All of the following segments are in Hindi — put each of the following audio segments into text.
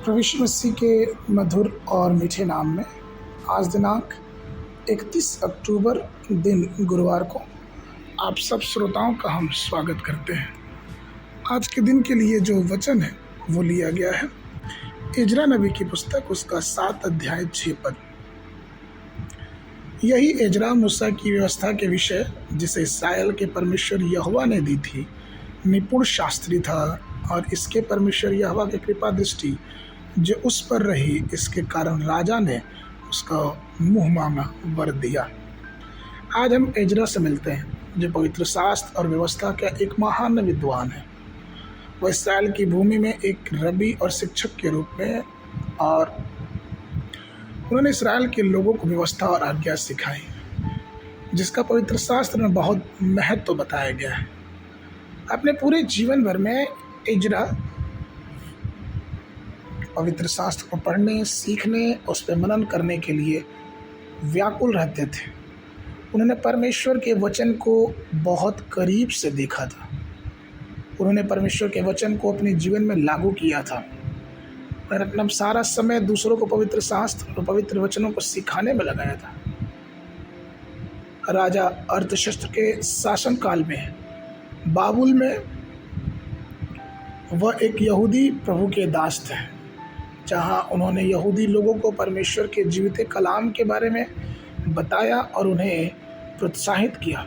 प्रभु यीशु मसीह के मधुर और मीठे नाम में आज दिनांक 31 अक्टूबर दिन गुरुवार को आप सब श्रोताओं का हम स्वागत करते हैं। आज के दिन के लिए जो वचन है वो लिया गया है इजरा नबी की पुस्तक, उसका 7 अध्याय 6 पद। यही इजरा मूसा की व्यवस्था के विषय जिसे इस्राएल के परमेश्वर यहोवा ने दी थी निपुण शास्त्री था, और इसके परमेश्वर यहोवा की कृपा दृष्टि जो उस पर रही, इसके कारण राजा ने उसका मुँह मांगा वर दिया। आज हम इजरा से मिलते हैं जो पवित्र शास्त्र और व्यवस्था का एक महान विद्वान है। वह इस्राएल की भूमि में एक रबी और शिक्षक के रूप में, और उन्होंने इस्राएल के लोगों को व्यवस्था और आज्ञा सिखाई जिसका पवित्र शास्त्र में बहुत महत्व बताया गया है। अपने पूरे जीवन भर में इजरा पवित्र शास्त्र को पढ़ने, सीखने, उस पर मनन करने के लिए व्याकुल रहते थे। उन्होंने परमेश्वर के वचन को बहुत करीब से देखा था। उन्होंने परमेश्वर के वचन को अपने जीवन में लागू किया था और अपना सारा समय दूसरों को पवित्र शास्त्र और पवित्र वचनों को सिखाने में लगाया था। राजा अर्थशस्त्र के शासन काल में बाबुल में वह एक यहूदी प्रभु के दास थे, जहां उन्होंने यहूदी लोगों को परमेश्वर के जीवित कलाम के बारे में बताया और उन्हें प्रोत्साहित किया।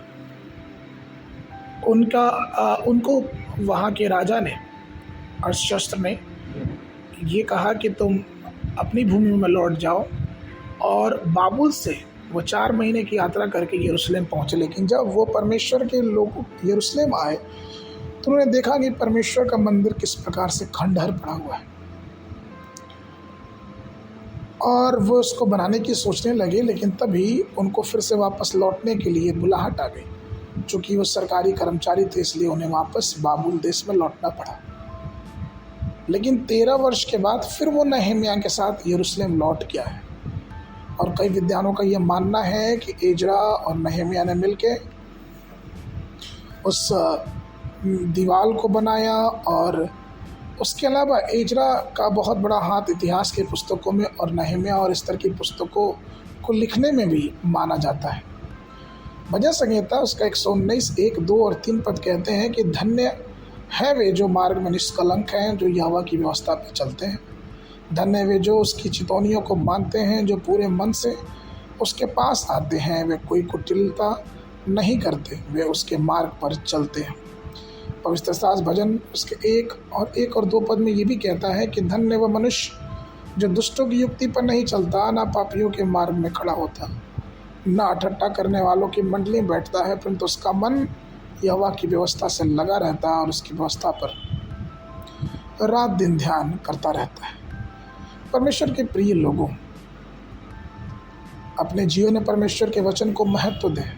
उनको वहाँ के राजा ने, अर्थशस्त्र ने, ये कहा कि तुम अपनी भूमि में लौट जाओ, और बाबुल से वो 4 महीने की यात्रा करके यरूशलेम पहुँचे। लेकिन जब वो परमेश्वर के लोग यरूशलेम आए तो उन्होंने देखा कि परमेश्वर का मंदिर किस प्रकार से खंडहर पड़ा हुआ है, और वो उसको बनाने की सोचने लगे। लेकिन तभी उनको फिर से वापस लौटने के लिए बुलाहट आ गई। चूँकि वो सरकारी कर्मचारी थे इसलिए उन्हें वापस बाबुल देश में लौटना पड़ा। लेकिन 13 वर्ष के बाद फिर वो नहम्याह के साथ यरूशलेम लौट गया है। और कई विद्वानों का ये मानना है कि इजरा और नहम्याह ने मिलके उस दीवार को बनाया, और उसके अलावा इजरा का बहुत बड़ा हाथ इतिहास की पुस्तकों में और नहम्याह और इस तरह की पुस्तकों को लिखने में भी माना जाता है। भजन संहिता उसका 119 1, 2 और 3 पद कहते हैं कि धन्य है वे जो मार्ग में निष्कलंक हैं, जो यहोवा की व्यवस्था पर चलते हैं। धन्य वे जो उसकी चितौनियों को मानते हैं, जो पूरे मन से उसके पास आते हैं। वे कोई कुटिलता नहीं करते, वे उसके मार्ग पर चलते हैं। पवित्र शास्त्र भजन उसके 1 और 2 पद में ये भी कहता है कि धन्य वह मनुष्य जो दुष्टों की युक्ति पर नहीं चलता, ना पापियों के मार्ग में खड़ा होता, ना ठट्ठा करने वालों की मंडली में बैठता है, परंतु उसका मन यहोवा की व्यवस्था से लगा रहता है और उसकी व्यवस्था पर रात दिन ध्यान करता रहता है। परमेश्वर के प्रिय लोगों, अपने जीवन में परमेश्वर के वचन को महत्व दें।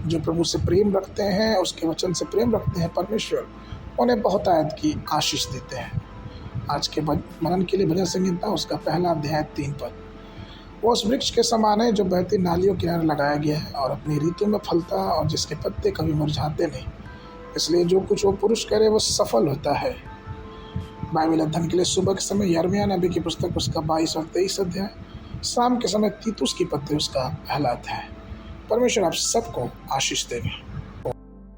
जो प्रभु से प्रेम रखते हैं, उसके वचन से प्रेम रखते हैं, परमेश्वर उन्हें बहुत आयत की आशीष देते हैं। आज के मनन के लिए भजन संहिता उसका 1 अध्याय 3 पद। वो उस वृक्ष के समान है जो बहती नालियों के किनारे लगाया गया है और अपनी ऋतु में फलता, और जिसके पत्ते कभी मुरझाते नहीं। इसलिए जो कुछ वो पुरुष करे वो सफल होता है। बाइबल अध्ययन के लिए सुबह के समय यिर्मयाह नबी की पुस्तक उसका 22 और 23 अध्याय, शाम के समय तीतुस की पत्री उसका 1 अध्याय। परमेश्वर आप सबको आशीष देवे।